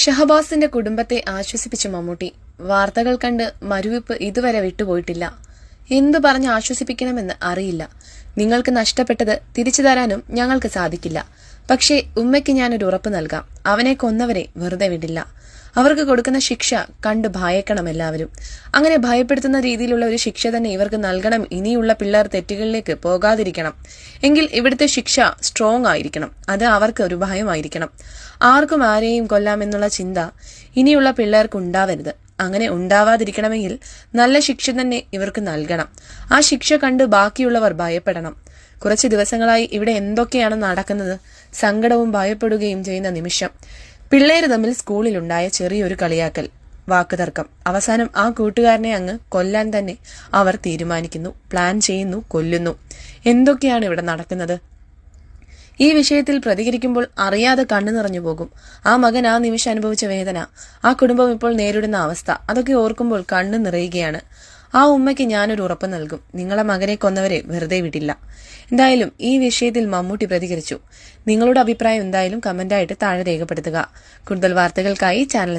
ഷഹബാസിന്റെ കുടുംബത്തെ ആശ്വസിപ്പിച്ച മമ്മൂട്ടി. വാർത്തകൾ കണ്ട് മരുവിപ്പ് ഇതുവരെ വിട്ടുപോയിട്ടില്ല. എന്തു പറഞ്ഞ് ആശ്വസിപ്പിക്കണമെന്ന് അറിയില്ല. നിങ്ങൾക്ക് നഷ്ടപ്പെട്ടത് തിരിച്ചു തരാനും ഞങ്ങൾക്ക് സാധിക്കില്ല. പക്ഷേ ഉമ്മയ്ക്ക് ഞാനൊരു ഉറപ്പ് നൽകാം. അവനെ കൊന്നവരെ വെറുതെ വിടില്ല. അവർക്ക് കൊടുക്കുന്ന ശിക്ഷ കണ്ട് ഭയക്കണം എല്ലാവരും. അങ്ങനെ ഭയപ്പെടുത്തുന്ന രീതിയിലുള്ള ഒരു ശിക്ഷ തന്നെ ഇവർക്ക് നൽകണം. ഇനിയുള്ള പിള്ളേർ തെറ്റുകളിലേക്ക് പോകാതിരിക്കണം. എങ്കിൽ ഇവിടുത്തെ ശിക്ഷ സ്ട്രോങ് ആയിരിക്കണം. അത് അവർക്ക് ഒരു ഭയമായിരിക്കണം. ആർക്കും ആരെയും കൊല്ലാമെന്നുള്ള ചിന്ത ഇനിയുള്ള പിള്ളേർക്ക് ഉണ്ടാവരുത്. അങ്ങനെ ഉണ്ടാവാതിരിക്കണമെങ്കിൽ നല്ല ശിക്ഷ തന്നെ ഇവർക്ക് നൽകണം. ആ ശിക്ഷ കണ്ട് ബാക്കിയുള്ളവർ ഭയപ്പെടണം. കുറച്ച് ദിവസങ്ങളായി ഇവിടെ എന്തൊക്കെയാണ് നടക്കുന്നത്? സങ്കടവും ഭയപ്പെടുകയും ചെയ്യുന്ന നിമിഷം. പിള്ളേര് തമ്മിൽ സ്കൂളിലുണ്ടായ ചെറിയൊരു കളിയാക്കൽ, വാക്കുതർക്കം. അവസാനം ആ കൂട്ടുകാരനെ അങ്ങ് കൊല്ലാൻ തന്നെ അവർ തീരുമാനിക്കുന്നു, പ്ലാൻ ചെയ്യുന്നു, കൊല്ലുന്നു. എന്തൊക്കെയാണ് ഇവിടെ നടക്കുന്നത്? ഈ വിഷയത്തിൽ പ്രതികരിക്കുമ്പോൾ അറിയാതെ കണ്ണു നിറഞ്ഞു പോകും. ആ മകൻ ആ നിമിഷം അനുഭവിച്ച വേദന, ആ കുടുംബം ഇപ്പോൾ നേരിടുന്ന അവസ്ഥ, അതൊക്കെ ഓർക്കുമ്പോൾ കണ്ണു നിറയുകയാണ്. ആ ഉമ്മയ്ക്ക് ഞാനൊരു ഉറപ്പ് നൽകും. നിങ്ങളെ മകനെ കൊന്നവരെ വെറുതെ വിടില്ല. എന്തായാലും ഈ വിഷയത്തിൽ മമ്മൂട്ടി പ്രതികരിച്ചു. നിങ്ങളുടെ അഭിപ്രായം എന്തായാലും കമന്റായിട്ട് താഴെ രേഖപ്പെടുത്തുക. കൂടുതൽ വാർത്തകൾക്കായി ചാനൽ